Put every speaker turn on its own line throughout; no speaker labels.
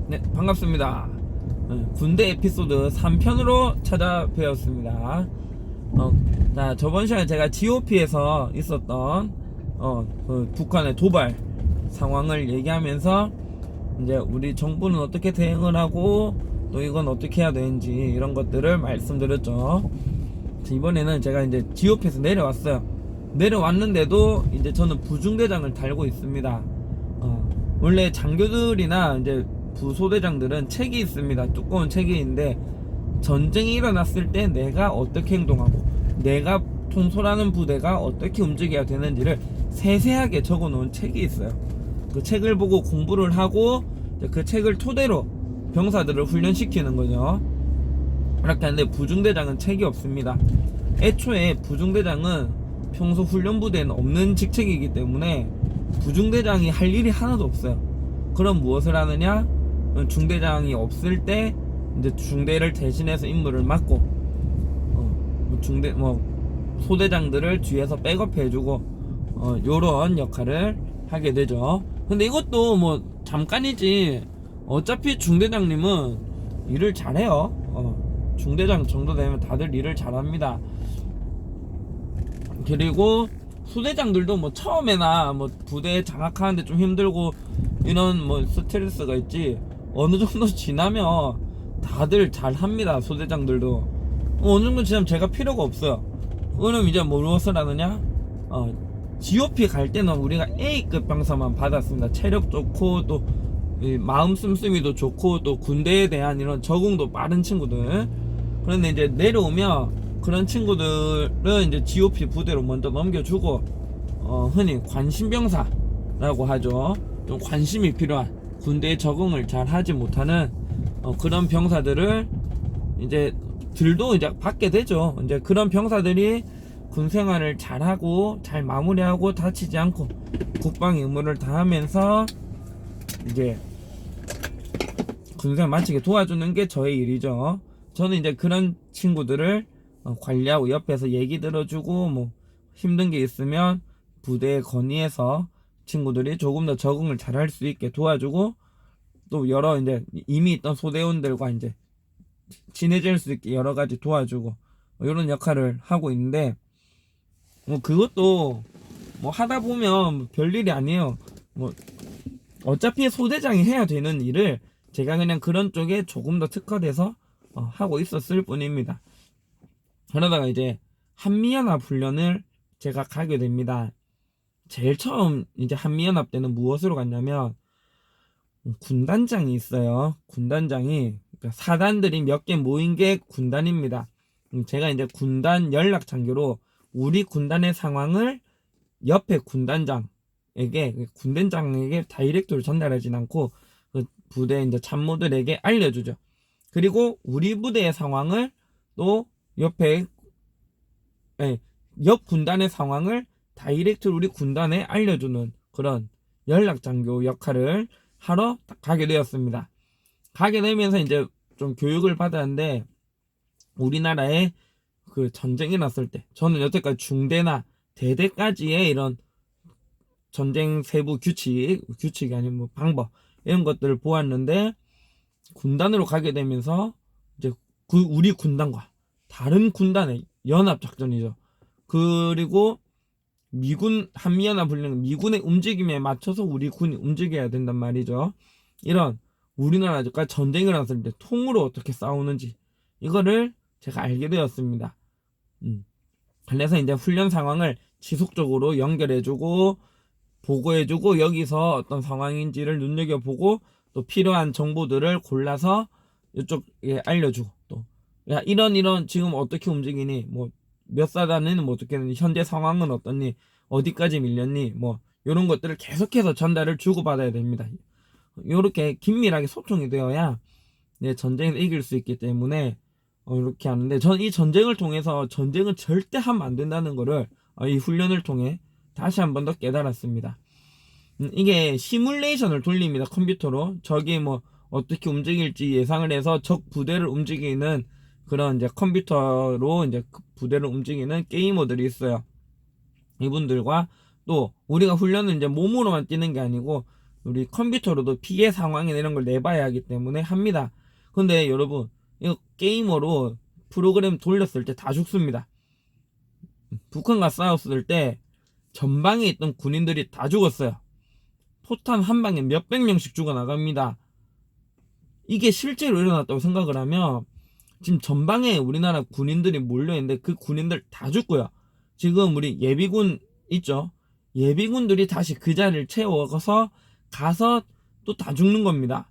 네, 반갑습니다. 군대 에피소드 3편으로 찾아뵈었습니다. 자, 저번 시간에 제가 GOP에서 있었던 그 북한의 도발 상황을 얘기하면서 이제 우리 정부는 어떻게 대응을 하고 또 이건 어떻게 해야 되는지 이런 것들을 말씀드렸죠. 이번에는 제가 이제 GOP에서 내려왔어요. 내려왔는데도 이제 저는 부중대장을 달고 있습니다. 원래 장교들이나 이제 부소대장들은 책이 있습니다. 두꺼운 책이 있는데 전쟁이 일어났을 때 내가 어떻게 행동하고 내가 통솔하는 부대가 어떻게 움직여야 되는지를 세세하게 적어 놓은 책이 있어요. 그 책을 보고 공부를 하고 그 책을 토대로 병사들을 훈련시키는 거죠. 그렇게 하는데 부중대장은 책이 없습니다. 애초에 부중대장은 평소 훈련부대에는 없는 직책이기 때문에 부중대장이 할 일이 하나도 없어요. 그럼 무엇을 하느냐? 중대장이 없을 때 이제 중대를 대신해서 임무를 맡고 소대장들을 뒤에서 백업해주고 요런 역할을 하게 되죠. 근데 이것도 뭐 잠깐이지 어차피 중대장님은 일을 잘해요. 중대장 정도 되면 다들 일을 잘합니다. 그리고 소대장들도 뭐 처음에나 뭐 부대 장악하는데 좀 힘들고 이런 뭐 스트레스가 있지 어느 정도 지나면 다들 잘합니다. 소대장들도 어느 정도 지나면 제가 필요가 없어요. 그럼 이제 무엇을 하느냐? GOP 갈 때는 우리가 A급 병사만 받았습니다. 체력 좋고 또 마음 씀씀이도 좋고 또 군대에 대한 이런 적응도 빠른 친구들. 그런데 이제 내려오면 그런 친구들은 이제 GOP 부대로 먼저 넘겨주고 흔히 관심병사라고 하죠. 좀 관심이 필요한 군대에 적응을 잘 하지 못하는 그런 병사들을 이제 들도 이제 받게 되죠. 이제 그런 병사들이 군 생활을 잘하고 잘 마무리하고 다치지 않고 국방 의무를 다하면서 이제 군생활 마치게 도와주는 게 저의 일이죠. 저는 이제 그런 친구들을 관리하고 옆에서 얘기 들어주고 뭐 힘든 게 있으면 부대에 건의해서 친구들이 조금 더 적응을 잘할 수 있게 도와주고 또 여러 이제 이미 있던 소대원들과 이제 친해질 수 있게 여러 가지 도와주고 이런 역할을 하고 있는데 뭐 그것도 뭐 하다 보면 별일이 아니에요. 뭐 어차피 소대장이 해야 되는 일을 제가 그냥 그런 쪽에 조금 더 특화돼서 하고 있었을 뿐입니다. 그러다가 이제 한미연합 훈련을 제가 가게 됩니다. 제일 처음 이제 한미연합 때는 무엇으로 갔냐면 군단장이 있어요. 군단장이 그러니까 사단들이 몇 개 모인 게 군단입니다. 제가 이제 군단 연락 장교로 우리 군단의 상황을 옆에 군단장에게 다이렉트로 전달하진 않고 그 부대 이제 참모들에게 알려주죠. 그리고 우리 부대의 상황을 또 옆 군단의 상황을 다이렉트로 우리 군단에 알려주는 그런 연락 장교 역할을 하러 가게 되었습니다. 가게 되면서 이제 좀 교육을 받았는데 우리나라에 그 전쟁이 났을 때 저는 여태까지 중대나 대대까지의 이런 전쟁 세부 규칙이 아닌 뭐 방법 이런 것들을 보았는데 군단으로 가게 되면서 이제 우리 군단과 다른 군단의 연합 작전이죠. 그리고 미군 한미연합 훈련 미군의 움직임에 맞춰서 우리 군이 움직여야 된단 말이죠. 이런 우리나라가 전쟁을 났을 때 통으로 어떻게 싸우는지 이거를 제가 알게 되었습니다. 그래서 이제 훈련 상황을 지속적으로 연결해주고 보고해주고 여기서 어떤 상황인지를 눈여겨보고 또 필요한 정보들을 골라서 이쪽에 알려주고 또 야 이런 지금 어떻게 움직이니 뭐 몇 사단은 뭐 어떻게 되니 현재 상황은 어떻니 어디까지 밀렸니 뭐 이런 것들을 계속해서 전달을 주고받아야 됩니다. 이렇게 긴밀하게 소통이 되어야 전쟁에서 이길 수 있기 때문에 이렇게 하는데 저는 이 전쟁을 통해서 전쟁은 절대 하면 안 된다는 거를 이 훈련을 통해 다시 한 번 더 깨달았습니다. 이게 시뮬레이션을 돌립니다. 컴퓨터로 적이 뭐 어떻게 움직일지 예상을 해서 적 부대를 움직이는 그런 이제 컴퓨터로 이제 부대를 움직이는 게이머들이 있어요. 이분들과 또 우리가 훈련은 이제 몸으로만 뛰는 게 아니고 우리 컴퓨터로도 피해 상황이나 이런 걸 내봐야 하기 때문에 합니다. 근데 여러분, 이거 게이머로 프로그램 돌렸을 때 다 죽습니다. 북한과 싸웠을 때 전방에 있던 군인들이 다 죽었어요. 포탄 한 방에 몇백 명씩 죽어나갑니다. 이게 실제로 일어났다고 생각을 하면 지금 전방에 우리나라 군인들이 몰려있는데 그 군인들 다 죽고요. 지금 우리 예비군 있죠? 예비군들이 다시 그 자리를 채워서 가서 또 다 죽는 겁니다.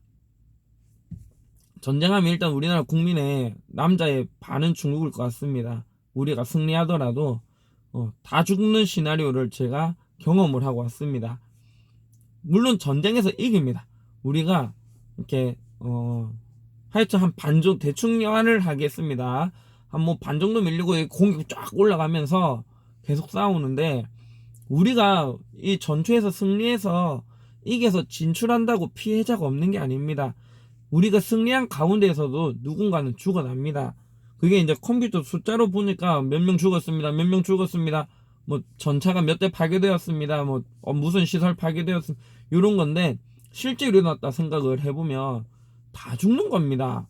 전쟁하면 일단 우리나라 국민의 남자의 반은 죽을 것 같습니다. 우리가 승리하더라도 다 죽는 시나리오를 제가 경험을 하고 왔습니다. 물론 전쟁에서 이깁니다. 우리가 이렇게 하여튼 한 반 정도 대충 연을 하겠습니다. 한 뭐 반 정도 밀리고 공격 쫙 올라가면서 계속 싸우는데 우리가 이 전투에서 승리해서 이겨서 진출한다고 피해자가 없는 게 아닙니다. 우리가 승리한 가운데에서도 누군가는 죽어납니다. 그게 이제 컴퓨터 숫자로 보니까 몇 명 죽었습니다. 몇 명 죽었습니다. 뭐 전차가 몇 대 파괴되었습니다. 뭐 무슨 시설 파괴되었습니다. 이런 건데 실제로 일어났다 생각을 해보면 다 죽는 겁니다.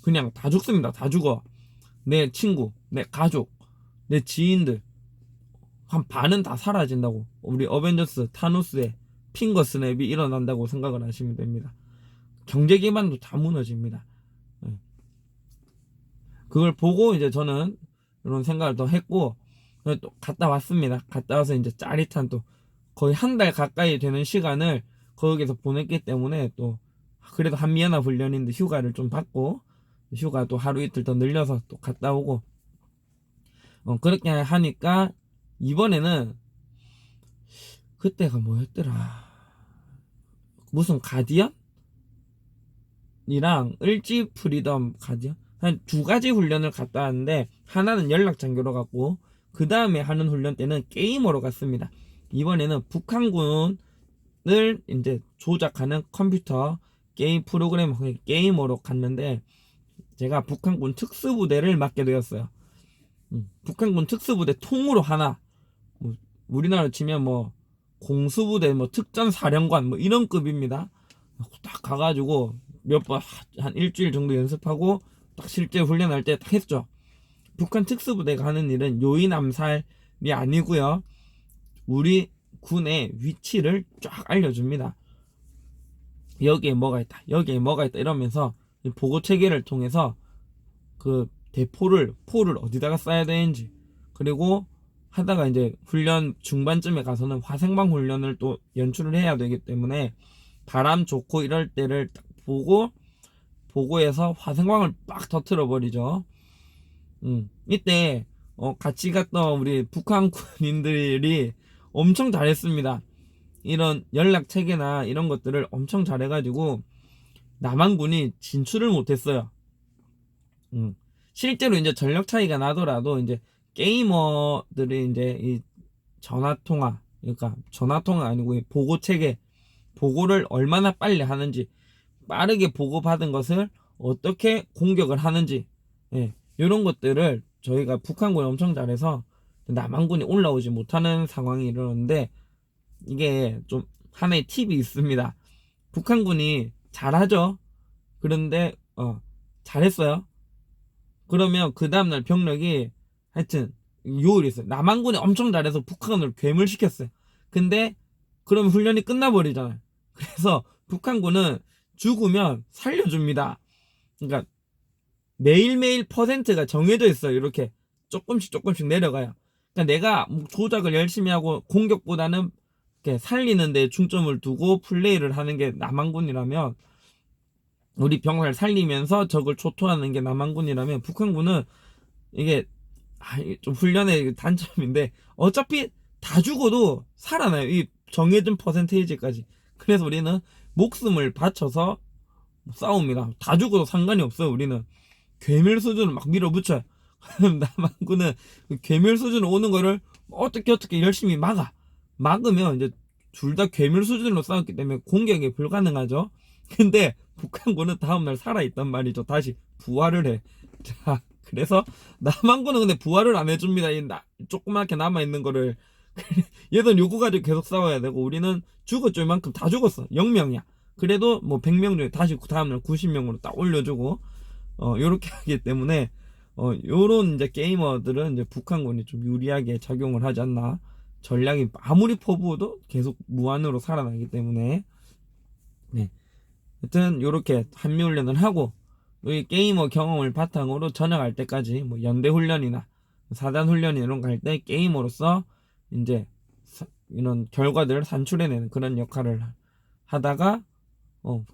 그냥 다 죽습니다. 다 죽어. 내 친구, 내 가족, 내 지인들 한 반은 다 사라진다고. 우리 어벤져스 타노스의 핑거 스냅이 일어난다고 생각을 하시면 됩니다. 경제 기반도 다 무너집니다. 그걸 보고 이제 저는 이런 생각을 더 했고 또 갔다 왔습니다. 갔다 와서 이제 짜릿한 또 거의 한 달 가까이 되는 시간을 거기서 보냈기 때문에 또 그래도 한미연합 훈련인데 휴가를 좀 받고 휴가 또 하루 이틀 더 늘려서 또 갔다 오고 그렇게 하니까 이번에는 그때가 뭐였더라 무슨 가디언? 이랑 을지 프리덤 가디언? 한 두 가지 훈련을 갔다 왔는데 하나는 연락 장교로 갔고 그 다음에 하는 훈련 때는 게이머로 갔습니다. 이번에는 북한군을 이제 조작하는 컴퓨터 게임 프로그램 게이머로 갔는데 제가 북한군 특수부대를 맡게 되었어요. 북한군 특수부대 통으로 하나 우리나라로 치면 뭐 공수부대 뭐 특전사령관 뭐 이런 급입니다. 딱 가가지고 몇 번 한 일주일 정도 연습하고 딱 실제 훈련할 때 딱 했죠. 북한 특수부대가 하는 일은 요인 암살이 아니고요. 우리 군의 위치를 쫙 알려줍니다. 여기에 뭐가 있다, 여기에 뭐가 있다 이러면서 보고 체계를 통해서 그 포를 어디다가 쏴야 되는지 그리고 하다가 이제 훈련 중반쯤에 가서는 화생방 훈련을 또 연출을 해야 되기 때문에 바람 좋고 이럴 때를 딱 보고해서 화생방을 빡 터트려 버리죠. 이때 같이 갔던 우리 북한 군인들이 엄청 잘했습니다. 이런 연락 체계나 이런 것들을 엄청 잘해가지고 남한군이 진출을 못했어요. 실제로 이제 전력 차이가 나더라도 이제 게이머들이 이제 이 전화통화, 그러니까 전화통화 아니고 이 보고 체계, 보고를 얼마나 빨리 하는지, 빠르게 보고받은 것을 어떻게 공격을 하는지, 이런 것들을 저희가 북한군이 엄청 잘해서 남한군이 올라오지 못하는 상황이 일어났는데 이게 좀 하나의 팁이 있습니다. 북한군이 잘하죠. 그런데 잘했어요. 그러면 그 다음날 병력이 하여튼 요일이 있어요. 남한군이 엄청 잘해서 북한군을 괴물시켰어요. 근데 그러면 훈련이 끝나버리잖아요. 그래서 북한군은 죽으면 살려줍니다. 그러니까 매일매일 퍼센트가 정해져 있어요. 이렇게 조금씩 내려가요. 그러니까 내가 조작을 열심히 하고 공격보다는 이렇게 살리는 데 중점을 두고 플레이를 하는 게 남한군이라면, 우리 병사를 살리면서 적을 초토하는 게 남한군이라면, 북한군은 이게 좀 훈련의 단점인데 어차피 다 죽어도 살아나요. 이 정해진 퍼센테이지까지. 그래서 우리는 목숨을 바쳐서 싸웁니다. 다 죽어도 상관이 없어요. 우리는 괴멸 수준을 막 밀어붙여요. 남한군은 괴멸 수준 오는 거를 어떻게 열심히 막으면 이제 둘 다 괴멸 수준으로 싸웠기 때문에 공격이 불가능하죠. 근데 북한군은 다음날 살아있단 말이죠. 다시 부활을 해. 자, 그래서 남한군은 근데 부활을 안 해줍니다. 이 조그맣게 남아있는 거를. 얘들 요구 가지고 계속 싸워야 되고, 우리는 죽었죠. 이만큼 다 죽었어. 0명이야. 그래도 뭐 100명 중에 다시 그 다음날 90명으로 딱 올려주고, 요렇게 하기 때문에, 요런 이제 게이머들은 이제 북한군이 좀 유리하게 작용을 하지 않나. 전략이 아무리 퍼부어도 계속 무한으로 살아나기 때문에, 네. 하여튼, 요렇게 한미훈련을 하고, 이 게이머 경험을 바탕으로 전역할 때까지, 뭐, 연대훈련이나, 사단훈련 이런 거 할 때 게이머로서, 이제, 이런 결과들을 산출해내는 그런 역할을 하다가,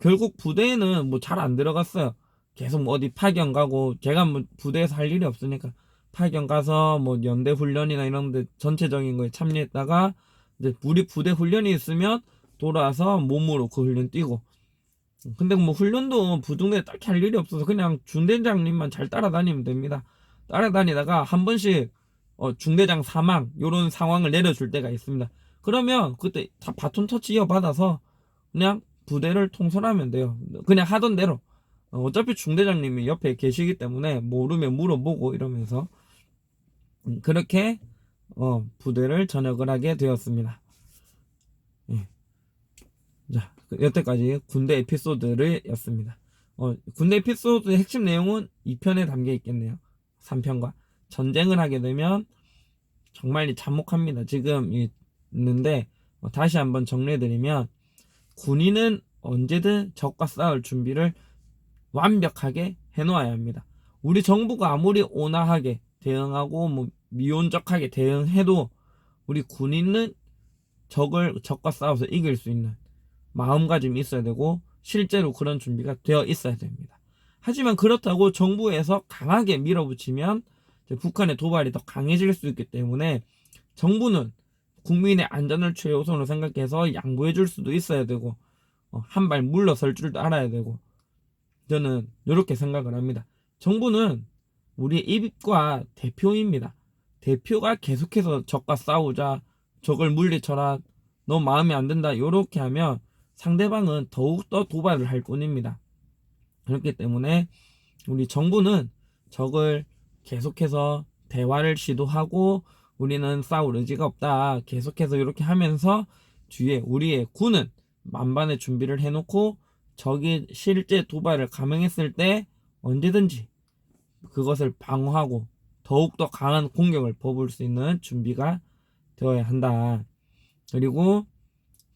결국 부대에는 뭐 잘 안 들어갔어요. 계속 뭐 어디 파견 가고, 제가 뭐 부대에서 할 일이 없으니까, 파견 가서 뭐 연대 훈련이나 이런 데 전체적인 거에 참여했다가, 이제 우리 부대 훈련이 있으면 돌아와서 몸으로 그 훈련 뛰고, 근데 뭐 훈련도 부중대 딱히 할 일이 없어서 그냥 중대장님만 잘 따라다니면 됩니다. 따라다니다가 한 번씩 중대장 사망 요런 상황을 내려줄 때가 있습니다. 그러면 그때 다 바톤 터치 이어받아서 그냥 부대를 통솔하면 돼요. 그냥 하던 대로. 어차피 중대장님이 옆에 계시기 때문에 모르면 물어보고 이러면서 그렇게 부대를 전역을 하게 되었습니다. 예. 자, 여태까지 군대 에피소드를 였습니다. 군대 에피소드의 핵심 내용은 2편에 담겨 있겠네요. 3편과. 전쟁을 하게 되면 정말 참혹합니다. 지금 있는데, 다시 한번 정리해드리면, 군인은 언제든 적과 싸울 준비를 완벽하게 해놓아야 합니다. 우리 정부가 아무리 온화하게 대응하고, 뭐, 미온적하게 대응해도, 우리 군인은 적과 싸워서 이길 수 있는 마음가짐이 있어야 되고 실제로 그런 준비가 되어 있어야 됩니다. 하지만 그렇다고 정부에서 강하게 밀어붙이면 북한의 도발이 더 강해질 수 있기 때문에 정부는 국민의 안전을 최우선으로 생각해서 양보해 줄 수도 있어야 되고 한 발 물러설 줄도 알아야 되고 저는 이렇게 생각을 합니다. 정부는 우리의 입과 대표입니다. 대표가 계속해서 적과 싸우자, 적을 물리쳐라, 너 마음에 안 든다 이렇게 하면 상대방은 더욱더 도발을 할 뿐입니다. 그렇기 때문에 우리 정부는 적을 계속해서 대화를 시도하고 우리는 싸울 의지가 없다. 계속해서 이렇게 하면서 뒤에 우리의 군은 만반의 준비를 해놓고 적이 실제 도발을 감행했을 때 언제든지 그것을 방어하고 더욱더 강한 공격을 퍼부을 수 있는 준비가 되어야 한다. 그리고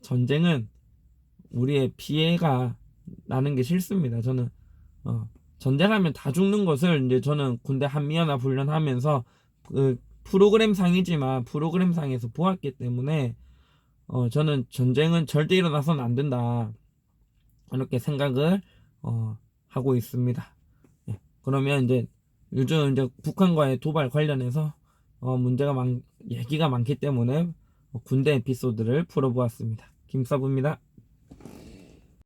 전쟁은 우리의 피해가 나는 게 싫습니다. 저는 전쟁하면 다 죽는 것을 이제 저는 군대 한미연합 훈련하면서 그 프로그램상이지만 프로그램상에서 보았기 때문에 저는 전쟁은 절대 일어나서는 안 된다. 이렇게 생각을 하고 있습니다. 예, 그러면 이제 요즘 이제 북한과의 도발 관련해서 얘기가 많기 때문에 군대 에피소드를 풀어보았습니다. 김서부입니다.